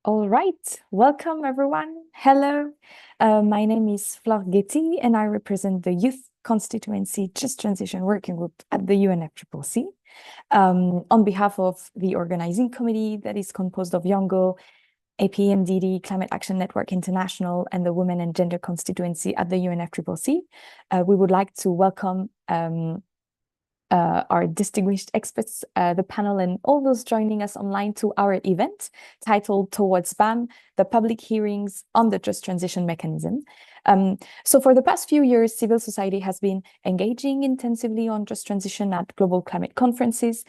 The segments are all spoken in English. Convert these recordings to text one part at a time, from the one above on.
All right, welcome everyone. Hello, my name is Flor Getty and I represent the Youth Constituency Just Transition Working Group at the UNFCCC. On behalf of the organizing committee that is composed of Yongo, APMDD, Climate Action Network International, and the Women and Gender Constituency at the UNFCCC, we would like to welcome our distinguished experts, the panel, and all those joining us online to our event titled Towards BAM, the public hearings on the Just Transition Mechanism. So for the past few years, civil society has been engaging intensively on just transition at global climate conferences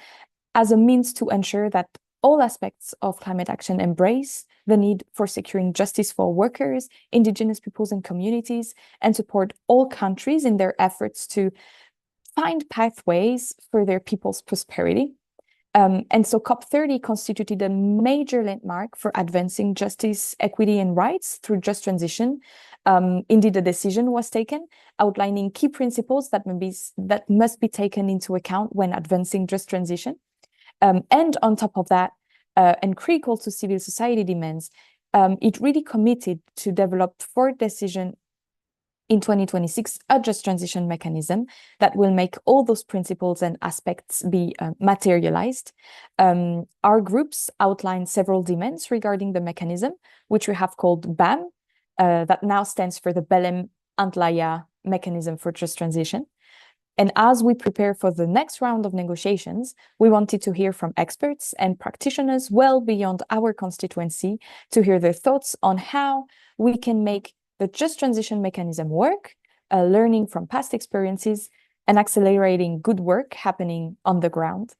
as a means to ensure that all aspects of climate action embrace the need for securing justice for workers, indigenous peoples and communities, and support all countries in their efforts to find pathways for their people's prosperity. And so COP30 constituted a major landmark for advancing justice, equity, and rights through just transition. Indeed, a decision was taken outlining key principles that must be taken into account when advancing just transition. And on top of that, and critical to civil society demands, it really committed to develop for decision in 2026, a just transition mechanism that will make all those principles and aspects be materialized. Our groups outline several demands regarding the mechanism, which we have called BAM, that now stands for the Belém Antlaia Mechanism for Just Transition. And as we prepare for the next round of negotiations, we wanted to hear from experts and practitioners well beyond our constituency to hear their thoughts on how we can make the just transition mechanism work, learning from past experiences, and accelerating good work happening on the ground.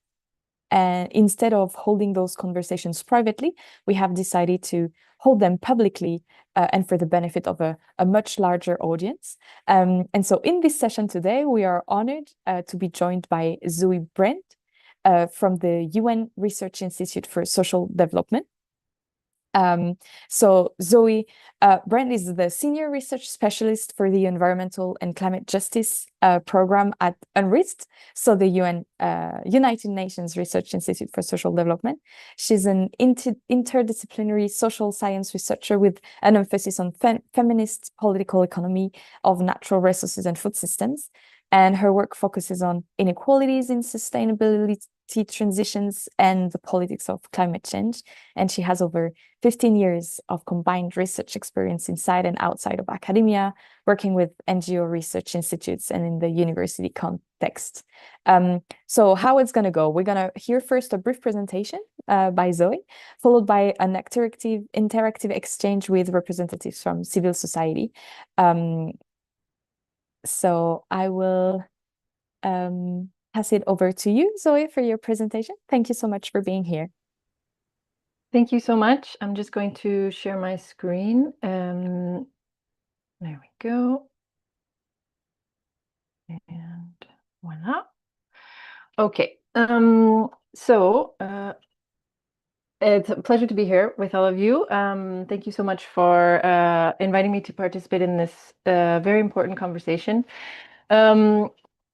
And instead of holding those conversations privately, we have decided to hold them publicly and for the benefit of a much larger audience. And so in this session today, we are honored to be joined by Zoe Brent from the UN Research Institute for Social Development. So Zoe Brent is the Senior Research Specialist for the Environmental and Climate Justice Program at UNRISD, so the United Nations Research Institute for Social Development. She's an interdisciplinary social science researcher with an emphasis on feminist political economy of natural resources and food systems. And her work focuses on inequalities in sustainability transitions and the politics of climate change. And she has over 15 years of combined research experience inside and outside of academia, working with NGO research institutes and in the university context. So how it's going to go, we're going to hear first a brief presentation by Zoe, followed by an interactive exchange with representatives from civil society. So I will pass it over to you, Zoe, for your presentation. Thank you so much for being here. Thank you so much. I'm just going to share my screen. There we go. And voila. Okay. So it's a pleasure to be here with all of you. Thank you so much for inviting me to participate in this very important conversation.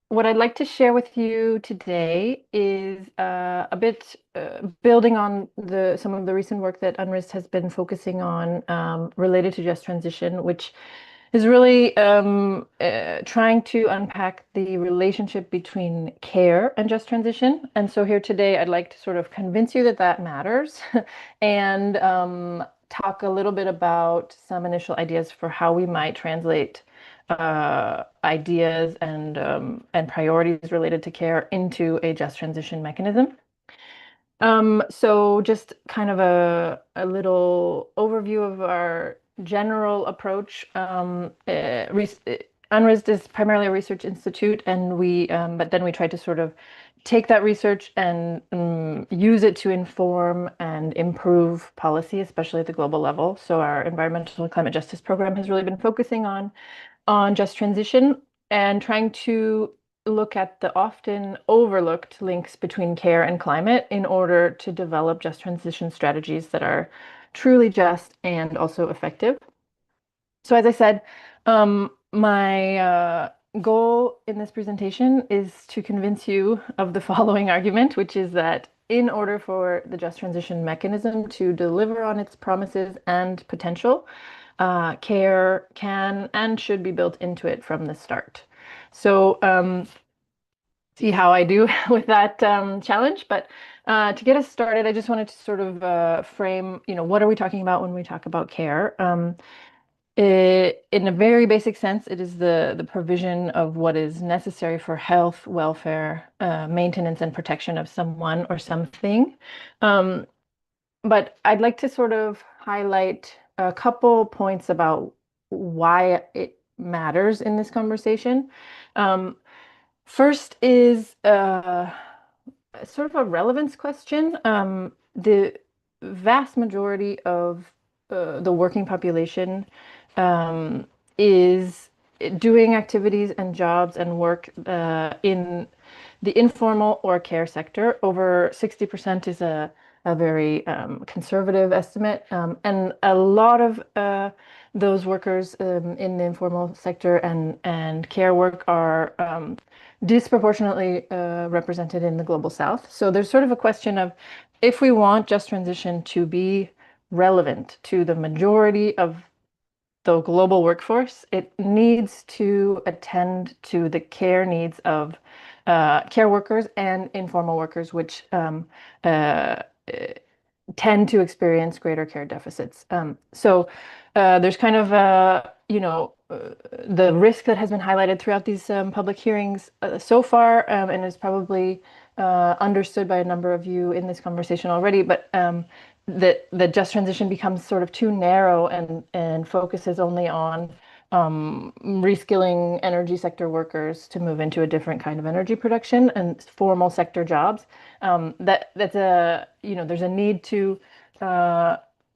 What I'd like to share with you today is a bit building on some of the recent work that UNRISD has been focusing on related to just transition, which is really trying to unpack the relationship between care and just transition. And so here today, I'd like to sort of convince you that that matters and talk a little bit about some initial ideas for how we might translate ideas and priorities related to care into a just transition mechanism. So just kind of a little overview of our general approach. UNRISD is primarily a research institute, and but then we try to sort of take that research and use it to inform and improve policy, especially at the global level. So our environmental and climate justice program has really been focusing on just transition and trying to look at the often overlooked links between care and climate in order to develop just transition strategies that are truly just and also effective. So as I said, my goal in this presentation is to convince you of the following argument, which is that in order for the just transition mechanism to deliver on its promises and potential, care can and should be built into it from the start. So see how I do with that challenge. But to get us started, I just wanted to sort of frame, what are we talking about when we talk about care? In a very basic sense, it is the provision of what is necessary for health, welfare, maintenance, and protection of someone or something. But I'd like to sort of highlight a couple points about why it matters in this conversation. First is sort of a relevance question. The vast majority of the working population is doing activities and jobs and work in the informal or care sector. Over 60% is a very conservative estimate. And a lot of those workers in the informal sector and care work are disproportionately represented in the global south. So there's sort of a question of, if we want just transition to be relevant to the majority of the global workforce, it needs to attend to the care needs of care workers and informal workers, which tend to experience greater care deficits. So there's kind of the risk that has been highlighted throughout these public hearings so far, and is probably understood by a number of you in this conversation already, but that just transition becomes sort of too narrow and focuses only on reskilling energy sector workers to move into a different kind of energy production and formal sector jobs. There's a need to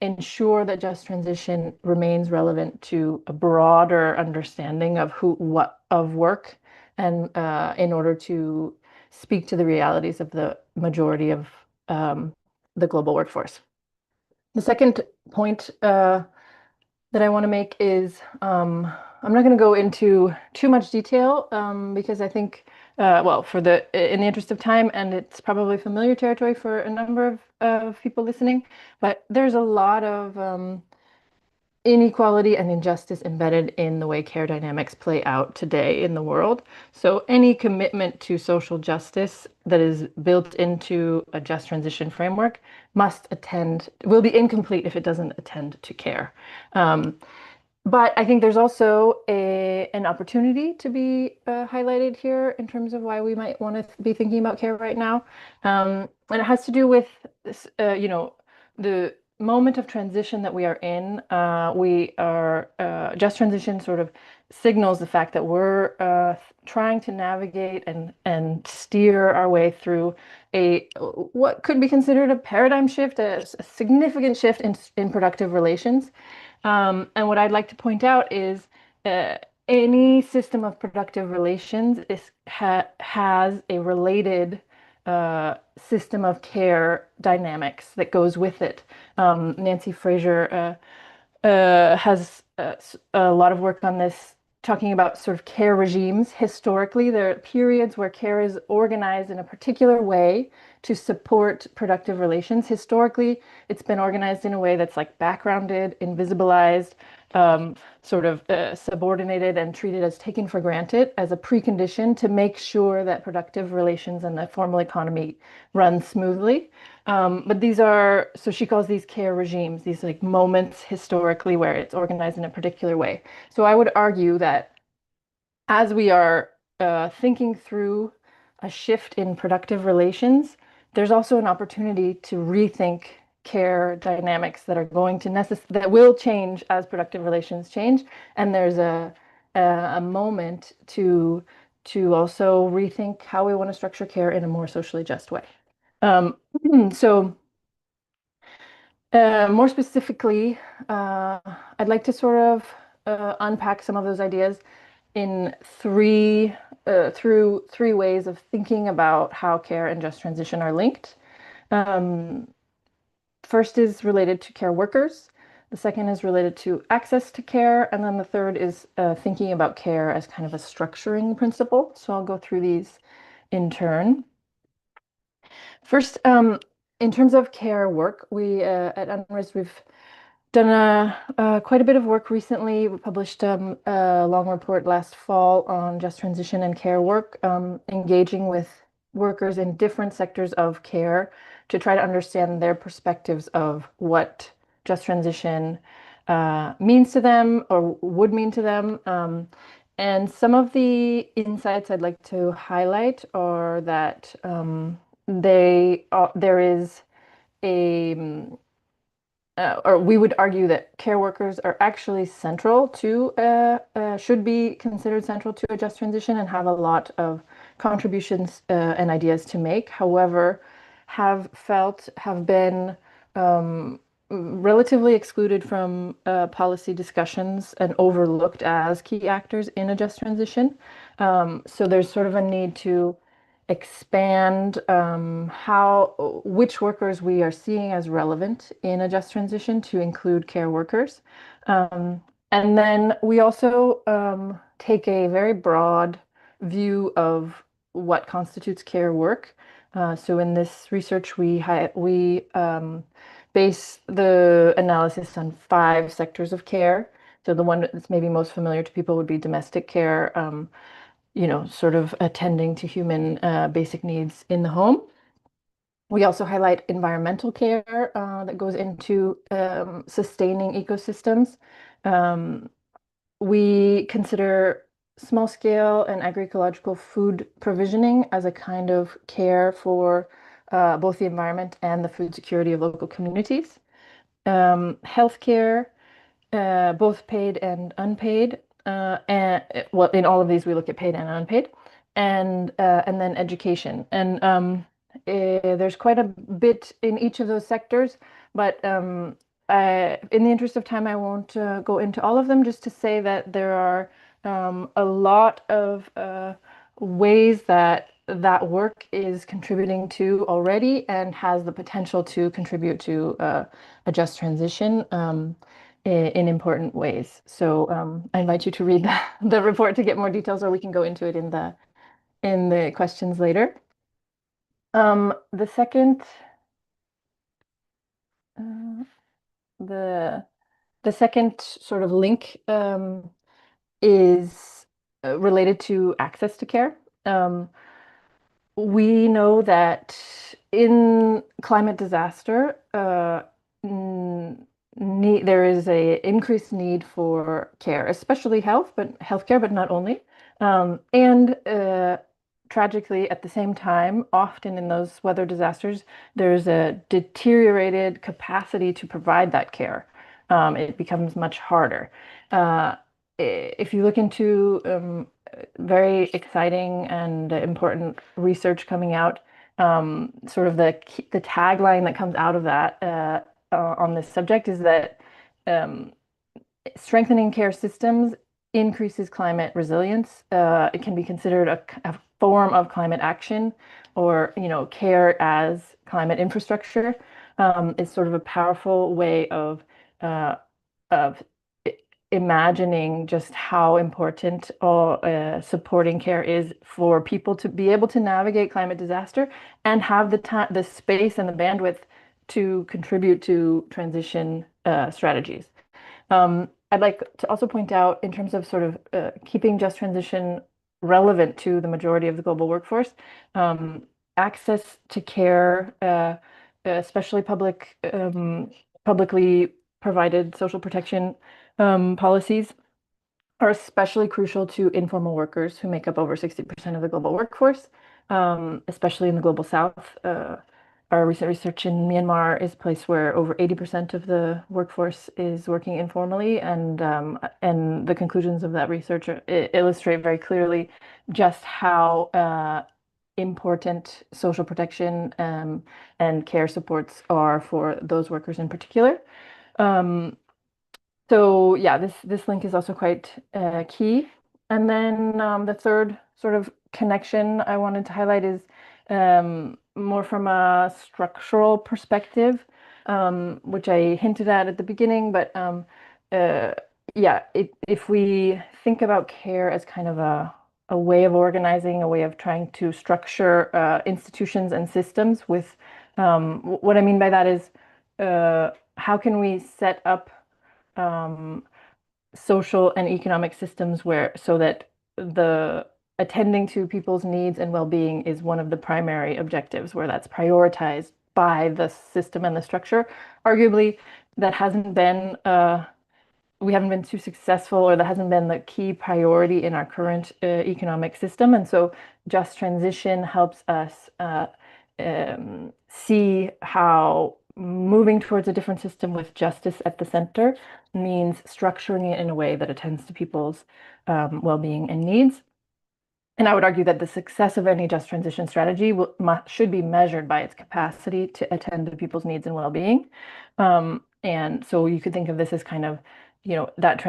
ensure that just transition remains relevant to a broader understanding of what of work, and in order to speak to the realities of the majority of the global workforce. The second point that I want to make is I'm not going to go into too much detail because I think, well, in the interest of time, and it's probably familiar territory for a number of people listening, but there's a lot of inequality and injustice embedded in the way care dynamics play out today in the world. So any commitment to social justice that is built into a just transition framework will be incomplete if it doesn't attend to care. But I think there's also an opportunity to be highlighted here in terms of why we might want to be thinking about care right now. And it has to do with this, the moment of transition that we are in. Just transition sort of signals the fact that we're trying to navigate and steer our way through what could be considered a paradigm shift, a significant shift in productive relations. And what I'd like to point out is any system of productive relations has a related system of care dynamics that goes with it. Nancy Fraser has a lot of work on this, talking about sort of care regimes. Historically, there are periods where care is organized in a particular way to support productive relations. Historically, it's been organized in a way that's like backgrounded, invisibilized, sort of subordinated and treated as taken for granted as a precondition to make sure that productive relations and the formal economy run smoothly. But so she calls these care regimes, these like moments historically where it's organized in a particular way. So I would argue that as we are thinking through a shift in productive relations, there's also an opportunity to rethink care dynamics that are that will change as productive relations change. And there's a moment to also rethink how we want to structure care in a more socially just way. So more specifically, I'd like to sort of unpack some of those ideas in through three ways of thinking about how care and just transition are linked. First is related to care workers. The second is related to access to care. And then the third is thinking about care as kind of a structuring principle. So I'll go through these in turn. First, in terms of care work, we at UNRISD, we've done quite a bit of work recently. We published a long report last fall on just transition and care work, engaging with workers in different sectors of care to try to understand their perspectives of what just transition means to them or would mean to them. And some of the insights I'd like to highlight are that there is a or we would argue that care workers are actually central to, should be considered central to a just transition and have a lot of contributions and ideas to make. However, have been relatively excluded from policy discussions and overlooked as key actors in a just transition. So there's sort of a need to expand which workers we are seeing as relevant in a just transition to include care workers. And then we also take a very broad view of what constitutes care work. So in this research, we base the analysis on 5 sectors of care. So the one that's maybe most familiar to people would be domestic care, sort of attending to human basic needs in the home. We also highlight environmental care that goes into sustaining ecosystems. We consider small scale and agroecological food provisioning as a kind of care for both the environment and the food security of local communities. Healthcare, both paid and unpaid. And well, in all of these, we look at paid and unpaid, and then education. And there's quite a bit in each of those sectors, but in the interest of time, I won't go into all of them. Just to say that there are a lot of ways that work is contributing to already and has the potential to contribute to a just transition. In important ways. So I invite you to read the report to get more details, or we can go into it in the questions later. The second sort of link is related to access to care. We know that in climate disaster, there is a increased need for care, especially healthcare, but not only. And tragically, at the same time, often in those weather disasters, there's a deteriorated capacity to provide that care. It becomes much harder. If you look into very exciting and important research coming out, sort of the tagline that comes out of that on this subject is that strengthening care systems increases climate resilience. It can be considered a form of climate action, or care as climate infrastructure is sort of a powerful way of imagining just how important supporting care is for people to be able to navigate climate disaster and have the space and the bandwidth to contribute to transition strategies. I'd like to also point out, in terms of sort of keeping just transition relevant to the majority of the global workforce, access to care, especially publicly provided social protection policies, are especially crucial to informal workers who make up over 60% of the global workforce, especially in the global south. Our recent research in Myanmar is a place where over 80% of the workforce is working informally, and the conclusions of that research illustrate very clearly just how important social protection and care supports are for those workers in particular. So yeah, this link is also quite key. And then the third sort of connection I wanted to highlight is more from a structural perspective, which I hinted at the beginning. But yeah, if we think about care as kind of a way of organizing, a way of trying to structure institutions and systems with, what I mean by that is, how can we set up social and economic systems where so that the attending to people's needs and well-being is one of the primary objectives, where that's prioritized by the system and the structure. Arguably, that hasn't been we haven't been too successful, or that hasn't been the key priority in our current economic system. And so just transition helps us see how moving towards a different system with justice at the center means structuring it in a way that attends to people's well-being and needs. And I would argue that the success of any just transition strategy should be measured by its capacity to attend to people's needs and well-being. And so you could think of this as kind of, that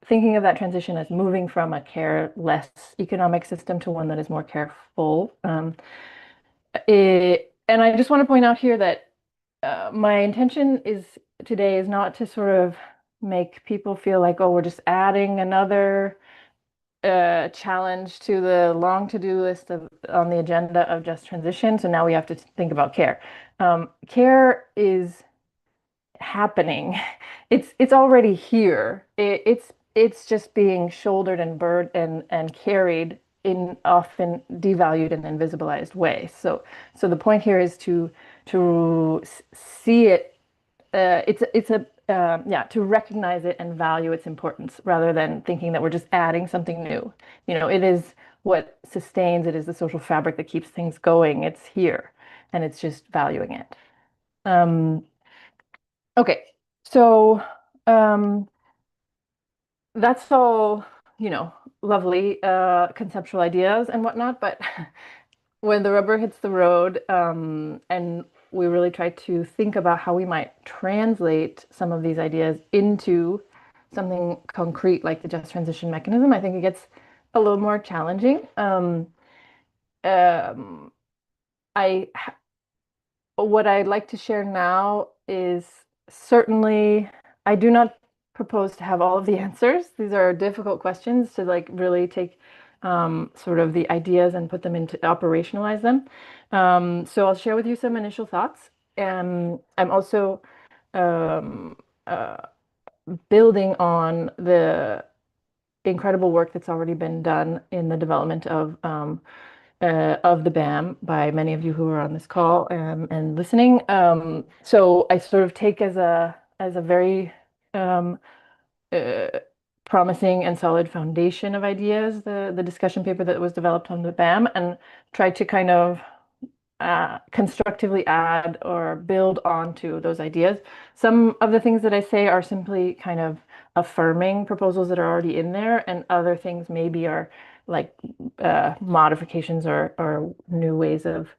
thinking of that transition as moving from a care-less economic system to one that is more careful. And I just want to point out here that my intention today is not to sort of make people feel like, oh, we're just adding another challenge to the long to-do list on the agenda of just transition. So now we have to think about care. Care is happening. It's already here. It's just being shouldered and carried in often devalued and invisibilized ways. So the point here is to see it. To recognize it and value its importance rather than thinking that we're just adding something new. It is what sustains, it is the social fabric that keeps things going. It's here, and it's just valuing it. Okay, so that's all, lovely conceptual ideas and whatnot, but when the rubber hits the road, and we really try to think about how we might translate some of these ideas into something concrete like the just transition mechanism, I think it gets a little more challenging. What I'd like to share now is certainly, I do not propose to have all of the answers. These are difficult questions to really take sort of the ideas and put them into operationalize them. So I'll share with you some initial thoughts. I'm also building on the incredible work that's already been done in the development of the BAM by many of you who are on this call and listening. So I sort of take as a very promising and solid foundation of ideas the discussion paper that was developed on the BAM, and try to kind of constructively add or build onto those ideas. Some of the things that I say are simply kind of affirming proposals that are already in there, and other things maybe are like modifications or new ways of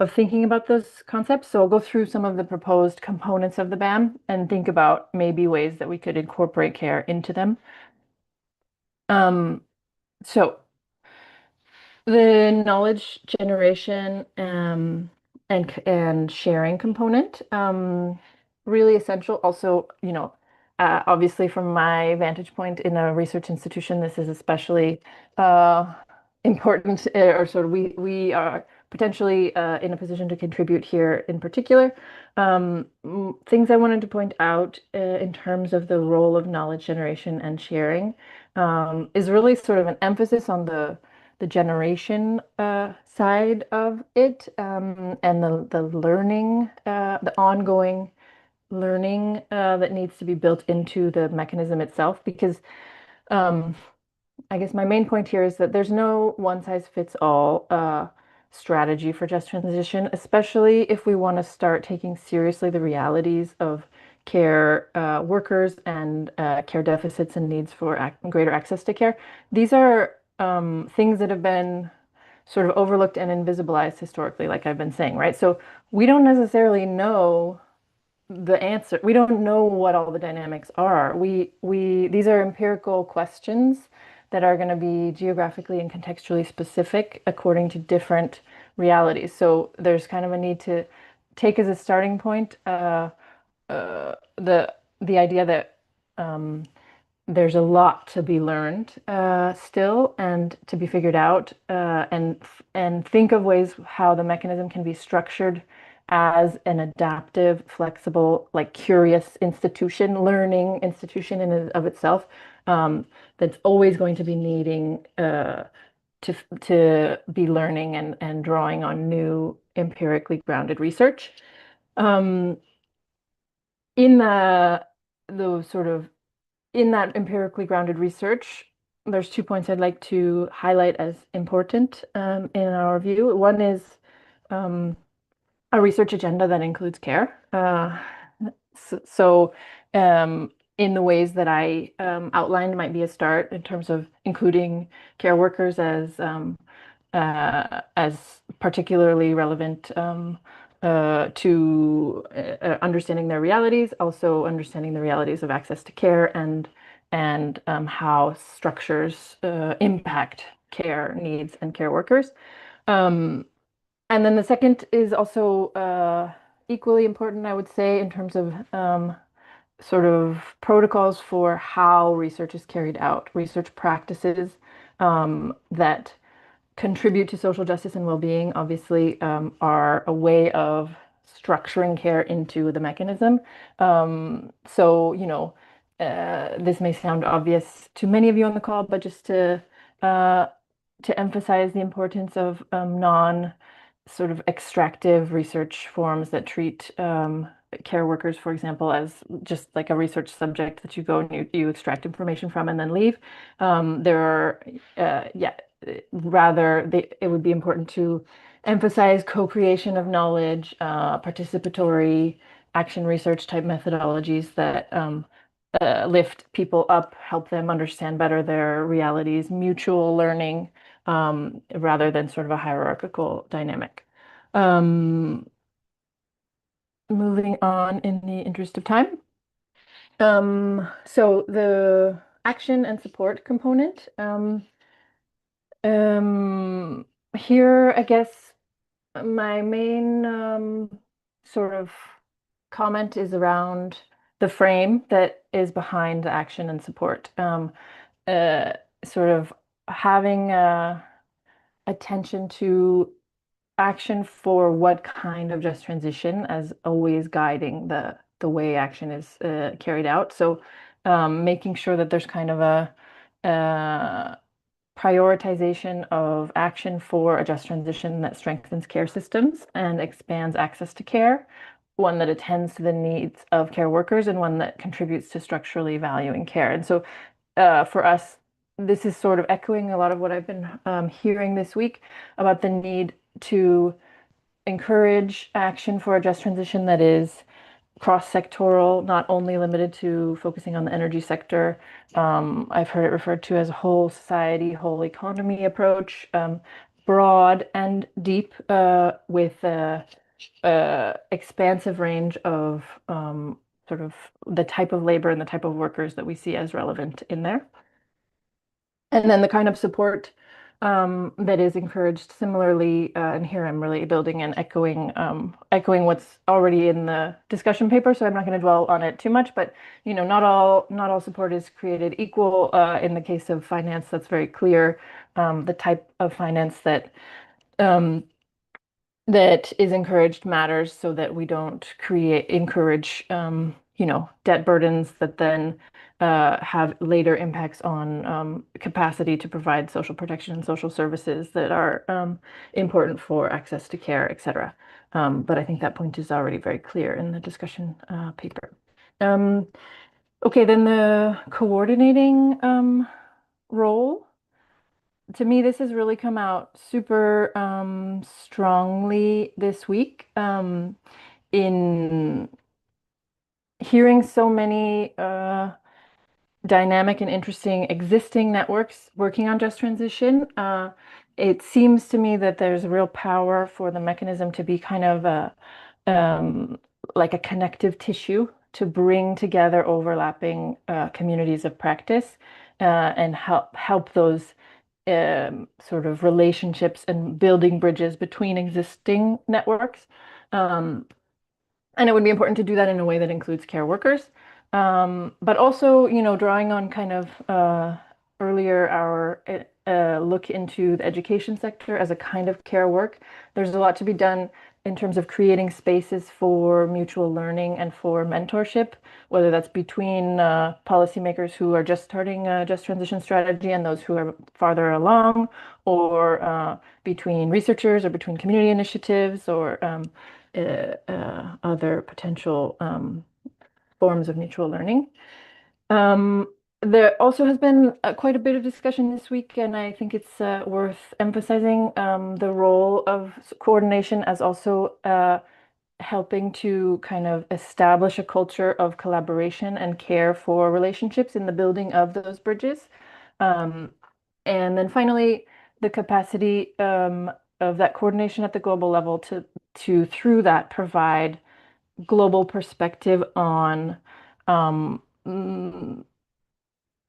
thinking about those concepts. So I'll go through some of the proposed components of the BAM and think about maybe ways that we could incorporate care into them. So the knowledge generation and sharing component, really essential. Also, obviously from my vantage point in a research institution, this is especially important, or sort of we are potentially in a position to contribute here in particular. Things I wanted to point out in terms of the role of knowledge generation and sharing is really sort of an emphasis on the generation side of it, and the learning, the ongoing learning that needs to be built into the mechanism itself. Because I guess my main point here is that there's no one size fits all strategy for just transition, especially if we want to start taking seriously the realities of care workers and care deficits and needs for greater access to care. These are things that have been sort of overlooked and invisibilized historically, like I've been saying, right? So we don't necessarily know the answer. We don't know what all the dynamics are. These are empirical questions that are going to be geographically and contextually specific according to different realities. So there's kind of a need to take as a starting point the idea that there's a lot to be learned still and to be figured out, and think of ways how the mechanism can be structured as an adaptive, flexible, like curious institution, learning institution in and of itself, that's always going to be needing to be learning and drawing on new empirically grounded research. Um, in the sort of in that empirically grounded research, there's 2 points I'd like to highlight as important in our view. One is um, a research agenda that includes care. So, in the ways that I outlined might be a start in terms of including care workers as particularly relevant to understanding their realities, also understanding the realities of access to care and how structures impact care needs and care workers. And then the second is also equally important, I would say, in terms of sort of protocols for how research is carried out, research practices that contribute to social justice and well-being, obviously, are a way of structuring care into the mechanism. So, this may sound obvious to many of you on the call, but just to emphasize the importance of non sort of extractive research forms that treat care workers, for example, as just like a research subject that you go and you extract information from and then leave. There are, yeah, it would be important to emphasize co-creation of knowledge, participatory action research type methodologies that lift people up, help them understand better their realities, mutual learning, rather than sort of a hierarchical dynamic. Moving on in the interest of time. So the action and support component. Here, I guess my main sort of comment is around the frame that is behind the action and support. Sort of having attention to action for what kind of just transition as always guiding the way action is carried out. So making sure that there's kind of a prioritization of action for a just transition that strengthens care systems and expands access to care, one that attends to the needs of care workers, and one that contributes to structurally valuing care. And so for us, this is sort of echoing a lot of what I've been hearing this week about the need to encourage action for a just transition that is cross-sectoral, not only limited to focusing on the energy sector. I've heard it referred to as a whole society, whole economy approach, broad and deep, with expansive range of sort of the type of labor and the type of workers that we see as relevant in there. And then the kind of support that is encouraged similarly, and here I'm really building and echoing what's already in the discussion paper, so I'm not going to dwell on it too much. But not all support is created equal. In the case of finance, that's very clear. The type of finance that is encouraged matters, so that we don't encourage debt burdens that then have later impacts on capacity to provide social protection and social services that are important for access to care, etc. But I think that point is already very clear in the discussion paper. Okay, then the coordinating role. To me, this has really come out super strongly this week in hearing so many dynamic and interesting existing networks working on just transition. It seems to me that there's real power for the mechanism to be kind of like a connective tissue to bring together overlapping communities of practice and help those sort of relationships and building bridges between existing networks. And it would be important to do that in a way that includes care workers. But also, drawing on kind of earlier our look into the education sector as a kind of care work, there's a lot to be done in terms of creating spaces for mutual learning and for mentorship, whether that's between policymakers who are just starting a just transition strategy and those who are farther along, or between researchers or between community initiatives or other potential forms of mutual learning. There also has been quite a bit of discussion this week, and I think it's worth emphasizing the role of coordination as also helping to kind of establish a culture of collaboration and care for relationships in the building of those bridges. And then finally, the capacity of that coordination at the global level to through that provide global perspective on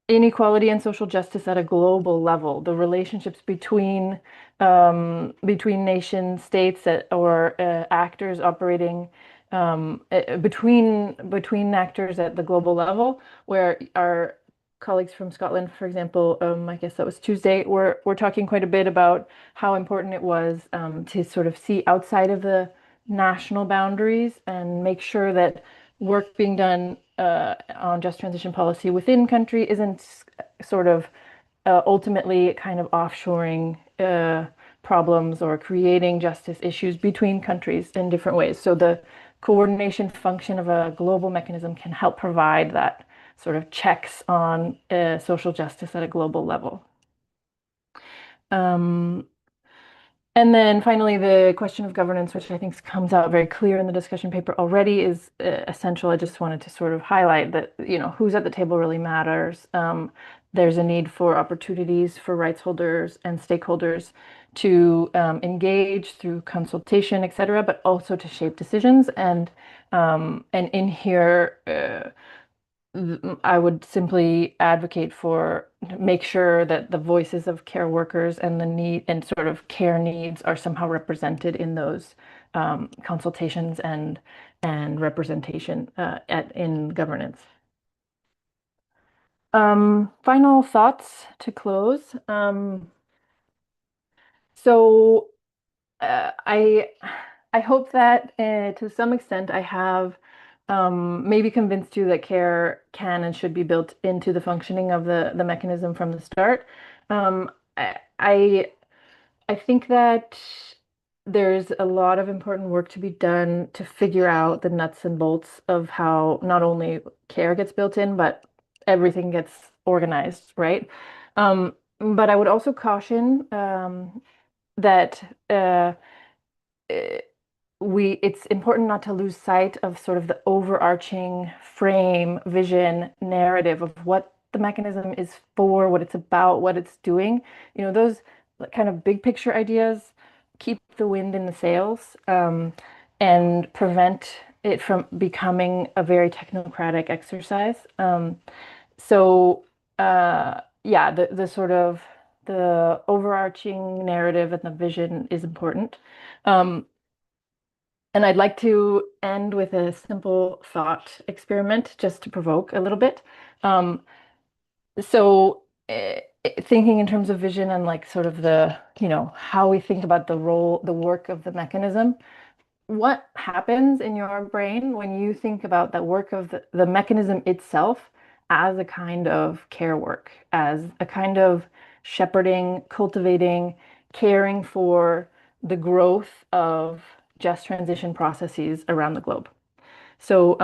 inequality and social justice at a global level, the relationships between nation states or actors operating between actors at the global level, where our colleagues from Scotland, for example, I guess that was Tuesday, were talking quite a bit about how important it was to sort of see outside of the national boundaries and make sure that work being done on just transition policy within country isn't sort of ultimately kind of offshoring problems or creating justice issues between countries in different ways. So the coordination function of a global mechanism can help provide that sort of checks on social justice at a global level. And then finally, the question of governance, which I think comes out very clear in the discussion paper already, is essential. I just wanted to sort of highlight that, who's at the table really matters. There's a need for opportunities for rights holders and stakeholders to engage through consultation, et cetera, but also to shape decisions. And in here, I would simply advocate for make sure that the voices of care workers and the need and sort of care needs are somehow represented in those consultations and representation in governance. Final thoughts to close. So I hope that to some extent I have maybe convinced you that care can and should be built into the functioning of the mechanism from the start. I think that there's a lot of important work to be done to figure out the nuts and bolts of how not only care gets built in, but everything gets organized, right? But I would also caution that it's important not to lose sight of sort of the overarching frame, vision, narrative of what the mechanism is for, what it's about, what it's doing. Those kind of big picture ideas keep the wind in the sails and prevent it from becoming a very technocratic exercise. Yeah, the sort of the overarching narrative and the vision is important. And I'd like to end with a simple thought experiment just to provoke a little bit. So thinking in terms of vision and like sort of the, how we think about the role, the work of the mechanism, what happens in your brain when you think about the work of the mechanism itself as a kind of care work, as a kind of shepherding, cultivating, caring for the growth of just transition processes around the globe? So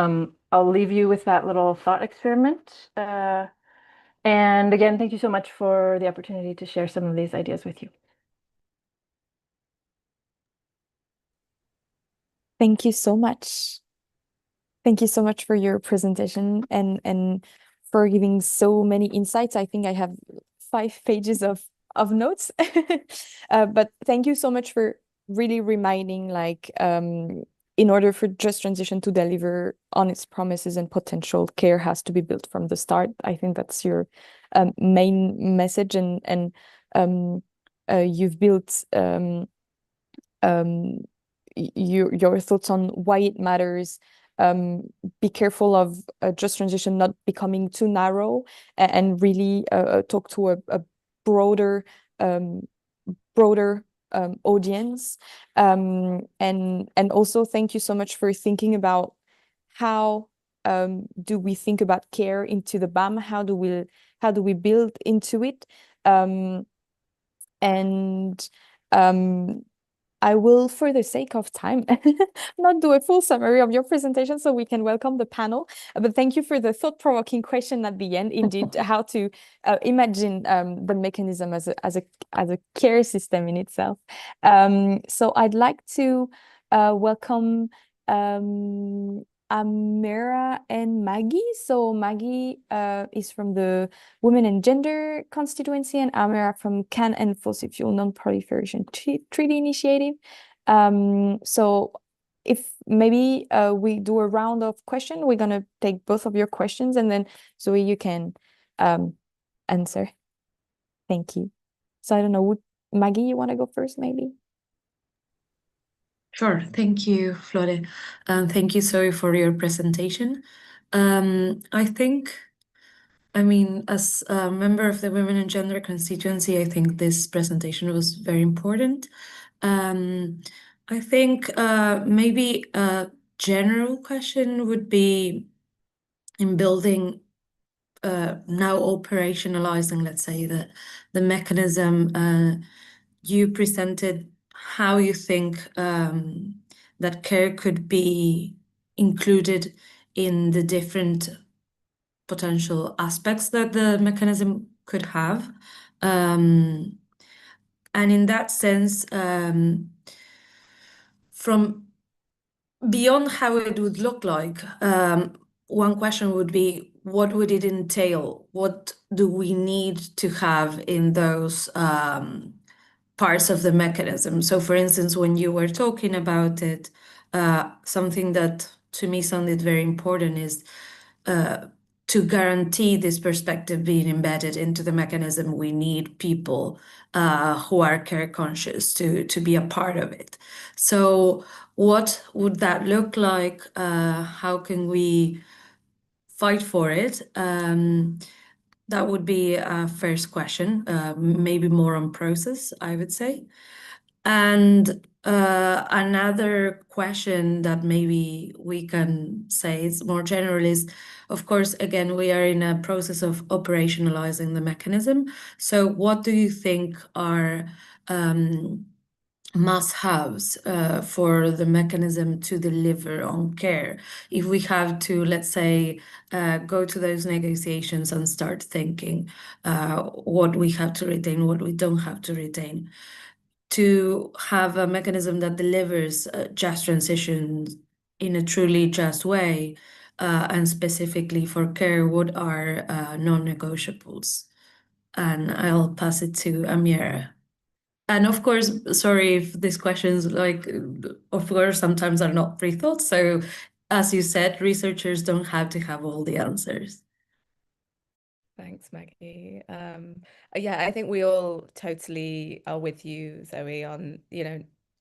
I'll leave you with that little thought experiment. And again, thank you so much for the opportunity to share some of these ideas with you. Thank you so much. Thank you so much for your presentation and for giving so many insights. I think I have 5 pages of notes. But thank you so much for really reminding, like, in order for Just Transition to deliver on its promises and potential, care has to be built from the start. I think that's your main message, and you've built your thoughts on why it matters, be careful of just transition not becoming too narrow, and really talk to a broader audience. And also thank you so much for thinking about how do we think about care into the BAM? How do we build into it? And I will, for the sake of time, not do a full summary of your presentation so we can welcome the panel. But thank you for the thought-provoking question at the end, indeed, how to imagine the mechanism as a care system in itself. So I'd like to welcome Amira and Maggie. So Maggie is from the Women and Gender constituency, and Amira from Can and Fossil Fuel Non-Proliferation Treaty Initiative. So if maybe we do a round of questions, we're gonna take both of your questions, and then Zoe, you can answer. Thank you. So I don't know, Maggie, you want to go first, maybe? Sure. Thank you, Flore. Thank you, Zoe, for your presentation. I think, as a member of the Women and Gender constituency, I think this presentation was very important. I think maybe a general question would be in building, now operationalizing, let's say, the mechanism you presented, how you think that care could be included in the different potential aspects that the mechanism could have. And in that sense, from beyond how it would look like, one question would be, what would it entail? What do we need to have in those parts of the mechanism? So for instance, when you were talking about it, something that to me sounded very important is to guarantee this perspective being embedded into the mechanism, we need people who are care conscious to be a part of it. So what would that look like? How can we fight for it? That would be a first question, maybe more on process, I would say. And another question that maybe we can say is more general is, of course, again, we are in a process of operationalizing the mechanism. So what do you think are must-haves for the mechanism to deliver on care? If we have to, let's say, go to those negotiations and start thinking what we have to retain, what we don't have to retain, to have a mechanism that delivers just transitions in a truly just way, and specifically for care, what are non-negotiables? And I'll pass it to Amira. And of course, sorry if these questions, of course, sometimes are not pre-thought. So as you said, researchers don't have to have all the answers. Thanks, Maggie. Yeah, I think we all totally are with you, Zoe, on,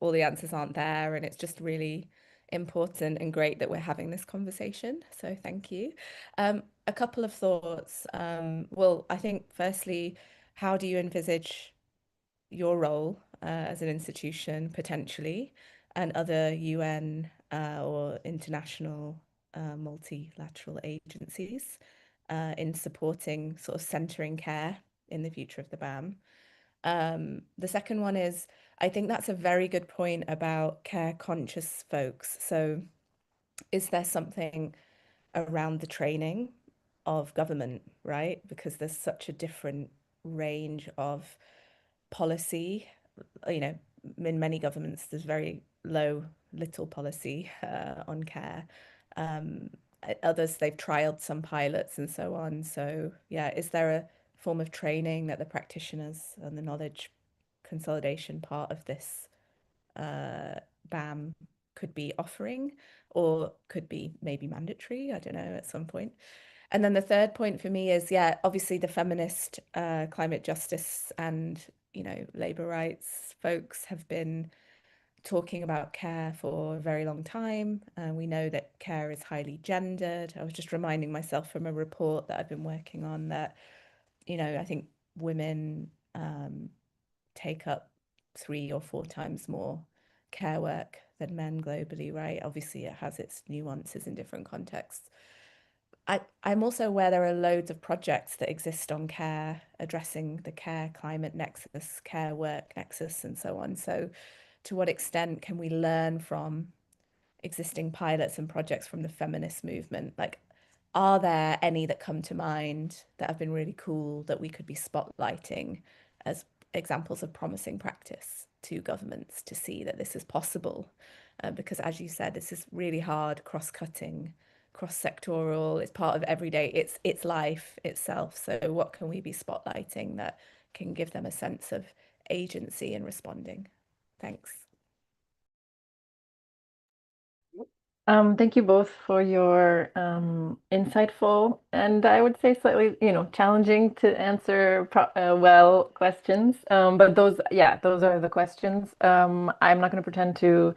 all the answers aren't there, and it's just really important and great that we're having this conversation. So thank you. A couple of thoughts. Well, I think firstly, how do you envisage your role as an institution potentially, and other UN or international multilateral agencies in supporting sort of centering care in the future of the BAM? The second one is, I think that's a very good point about care conscious folks. So is there something around the training of government, right? Because there's such a different range of policy. In many governments, there's very little policy on care. Others, they've trialed some pilots and so on. So yeah, is there a form of training that the practitioners and the knowledge consolidation part of this BAM could be offering, or could be maybe mandatory, I don't know, at some point? And then the third point for me is, yeah, obviously the feminist climate justice and, labor rights folks have been talking about care for a very long time. We know that care is highly gendered. I was just reminding myself from a report that I've been working on that, I think women take up 3 or 4 times more care work than men globally, right? Obviously, it has its nuances in different contexts. I'm also aware there are loads of projects that exist on care, addressing the care climate nexus, care work nexus, and so on. So to what extent can we learn from existing pilots and projects from the feminist movement? Like, are there any that come to mind that have been really cool that we could be spotlighting as examples of promising practice to governments to see that this is possible? Because as you said, this is really hard, cross-cutting, cross-sectoral. It's part of everyday, it's life itself. So what can we be spotlighting that can give them a sense of agency in responding? Thanks. Thank you both for your insightful and I would say slightly, challenging to answer well questions. But those are the questions. I'm not going to pretend to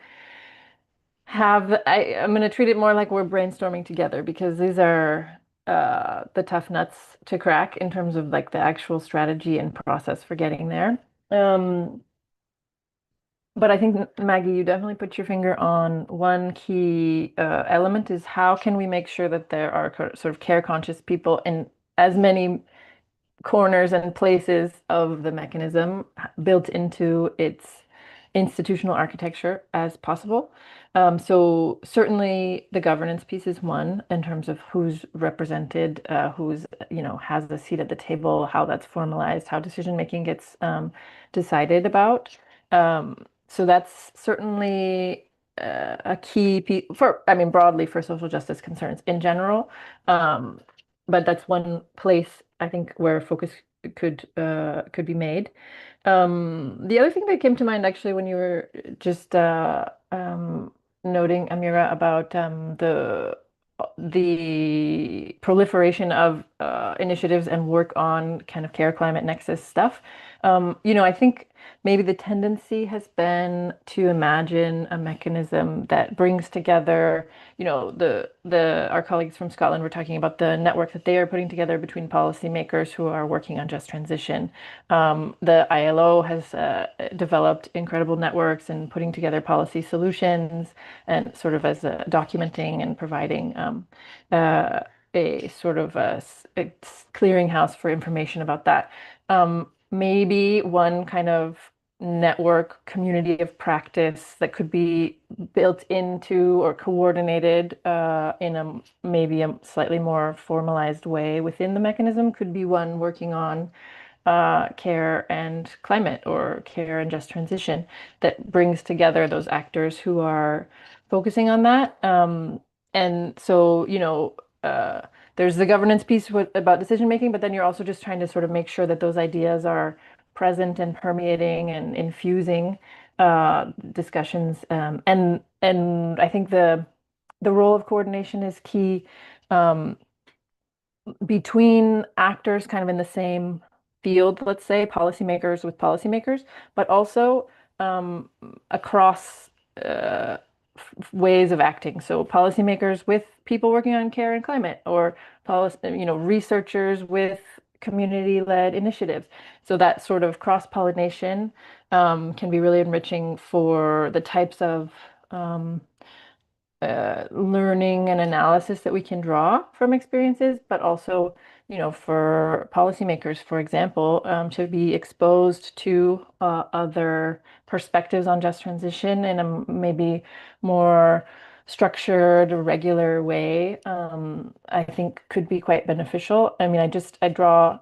I'm going to treat it more like we're brainstorming together because these are the tough nuts to crack in terms of like the actual strategy and process for getting there. But I think, Maggie, you definitely put your finger on one key element is how can we make sure that there are sort of care conscious people in as many corners and places of the mechanism built into its institutional architecture as possible. So certainly the governance piece is one in terms of who's represented, who's, has a seat at the table, how that's formalized, how decision making gets decided about. So that's certainly a key piece broadly for social justice concerns in general. But that's one place I think where focus could be made. The other thing that came to mind actually when you were just noting, Amira, about the proliferation of initiatives and work on kind of care climate nexus stuff. I think maybe the tendency has been to imagine a mechanism that brings together, our colleagues from Scotland were talking about the network that they are putting together between policymakers who are working on just transition. The ILO has developed incredible networks and putting together policy solutions and sort of as documenting and providing a sort of a clearinghouse for information about that. Maybe one kind of network community of practice that could be built into or coordinated in maybe a slightly more formalized way within the mechanism could be one working on care and climate or care and just transition that brings together those actors who are focusing on that. And so, there's the governance piece about decision making, but then you're also just trying to sort of make sure that those ideas are present and permeating and infusing discussions. And I think the role of coordination is key between actors kind of in the same field, let's say, policymakers with policymakers, but also across ways of acting. So policymakers with people working on care and climate, or researchers with community-led initiatives. So that sort of cross-pollination can be really enriching for the types of learning and analysis that we can draw from experiences, but also, for policymakers, for example, to be exposed to other perspectives on just transition in a maybe more structured, regular way, I think could be quite beneficial. I mean, I draw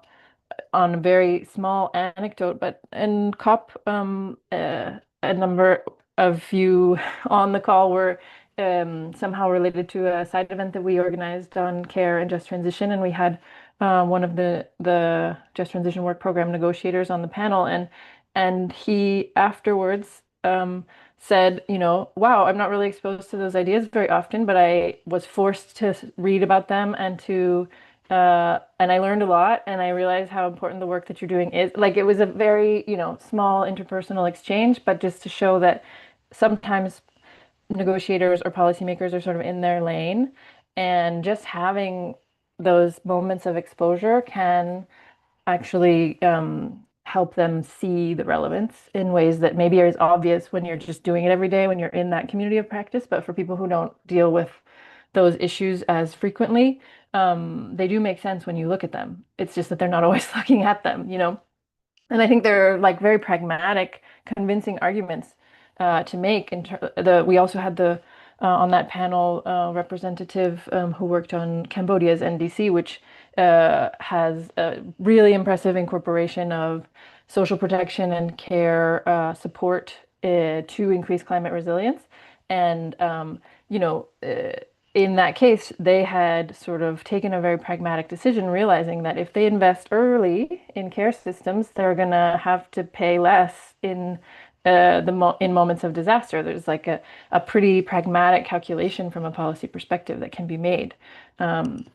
on a very small anecdote, but in COP, a number of you on the call were somehow related to a side event that we organized on care and just transition, and we had one of the just transition work program negotiators on the panel, and he afterwards said, wow, I'm not really exposed to those ideas very often, but I was forced to read about them and I learned a lot, and I realized how important the work that you're doing is. Like, it was a very, small interpersonal exchange, but just to show that sometimes negotiators or policymakers are sort of in their lane, and just having those moments of exposure can actually help them see the relevance in ways that maybe are as obvious when you're just doing it every day, when you're in that community of practice. But for people who don't deal with those issues as frequently, they do make sense when you look at them. It's just that they're not always looking at them, you know? And I think they're like very pragmatic, convincing arguments to make. We also had the on that panel representative who worked on Cambodia's NDC, which has a really impressive incorporation of social protection and care support to increase climate resilience. And you know, in that case, they had sort of taken a very pragmatic decision, realizing that if they invest early in care systems, they're going to have to pay less in in moments of disaster. There's like a pretty pragmatic calculation from a policy perspective that can be made. Um,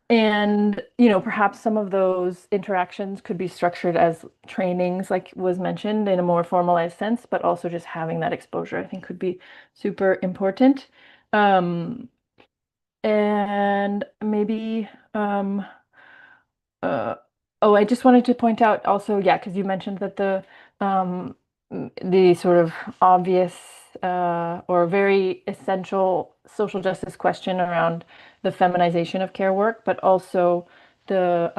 and, you know, perhaps some of those interactions could be structured as trainings, like was mentioned, in a more formalized sense, but also just having that exposure, I think, could be super important. Um, and maybe, uh, oh, I just wanted to point out also, yeah, because you mentioned that um, the sort of obvious or very essential social justice question around the feminization of care work, but also the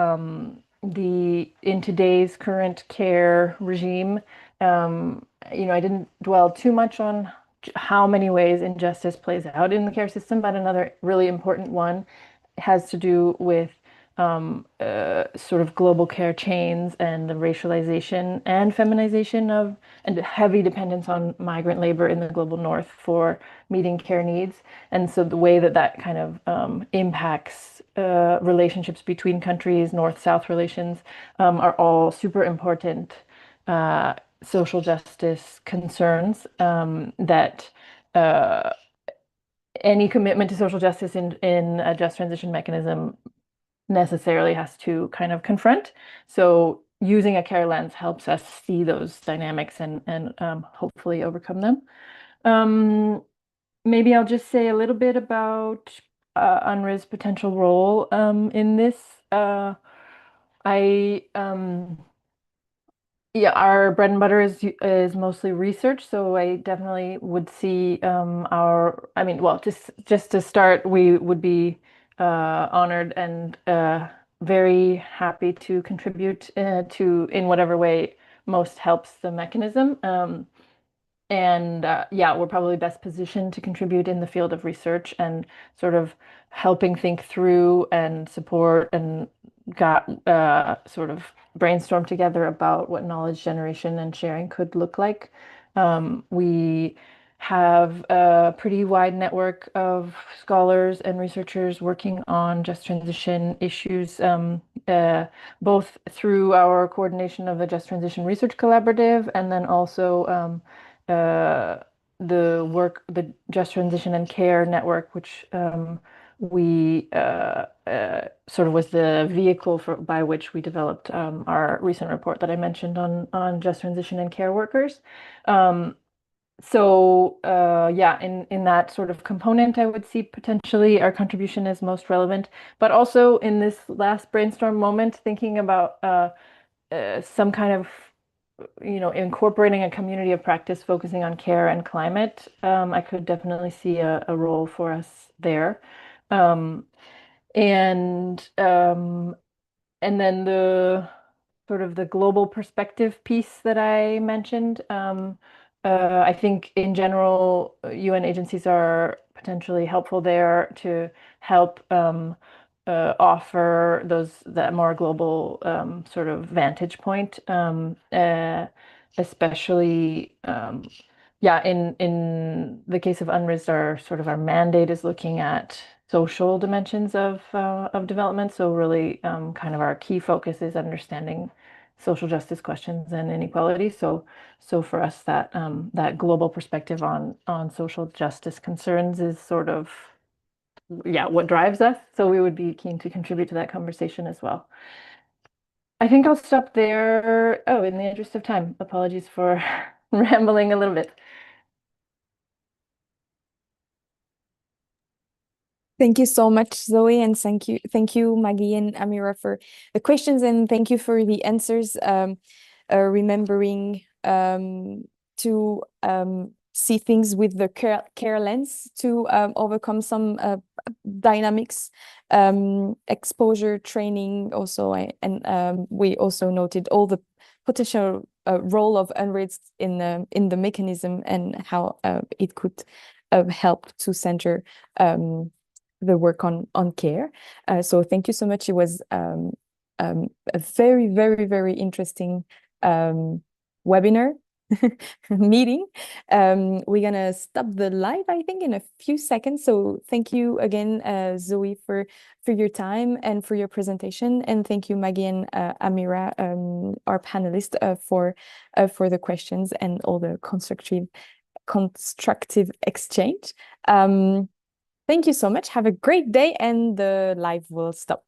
in today's current care regime, you know, I didn't dwell too much on how many ways injustice plays out in the care system, but another really important one has to do with sort of global care chains and the racialization and feminization of, and heavy dependence on migrant labor in the global north for meeting care needs. And so the way that that kind of impacts relationships between countries, north-south relations, are all super important social justice concerns that any commitment to social justice in a just transition mechanism necessarily has to kind of confront. So using a care lens helps us see those dynamics and hopefully overcome them. Maybe I'll just say a little bit about UNRWA's potential role in this. I Yeah, our bread and butter is mostly research, so I definitely would see I mean, well, just to start, we would be honored and very happy to contribute to in whatever way most helps the mechanism. And yeah, we're probably best positioned to contribute in the field of research and sort of helping think through and support and got sort of brainstorm together about what knowledge generation and sharing could look like. We have a pretty wide network of scholars and researchers working on just transition issues, both through our coordination of the Just Transition Research Collaborative and then also the Just Transition and Care Network, which we sort of was the vehicle by which we developed our recent report that I mentioned on just transition and care workers. Yeah, in that sort of component, I would see potentially our contribution as most relevant, but also in this last brainstorm moment, thinking about some kind of, you know, incorporating a community of practice focusing on care and climate. I could definitely see a role for us there. Um, and um, and then the sort of the global perspective piece that I mentioned. I think in general, UN agencies are potentially helpful there to help offer that more global sort of vantage point, especially yeah, in the case of UNRISD, our mandate is looking at social dimensions of development. So really, kind of our key focus is understanding social justice questions and inequality. So for us, that global perspective on social justice concerns is sort of, yeah, what drives us. So we would be keen to contribute to that conversation as well. I think I'll stop there. Oh, in the interest of time, apologies for rambling a little bit. Thank you so much, Zoe, and thank you, Maggie and Amira, for the questions, and thank you for the answers. Remembering to see things with the care lens to overcome some dynamics, exposure training also, and we also noted all the potential role of UNRISD in the mechanism and how it could help to center the work on care. So thank you so much. It was a very, very, very interesting webinar meeting. We're gonna stop the live, I think, in a few seconds. So thank you again, Zoe, for your time and for your presentation, and thank you, Maggie and Amira, our panelists, for the questions and all the constructive exchange. Thank you so much. Have a great day, and the live will stop.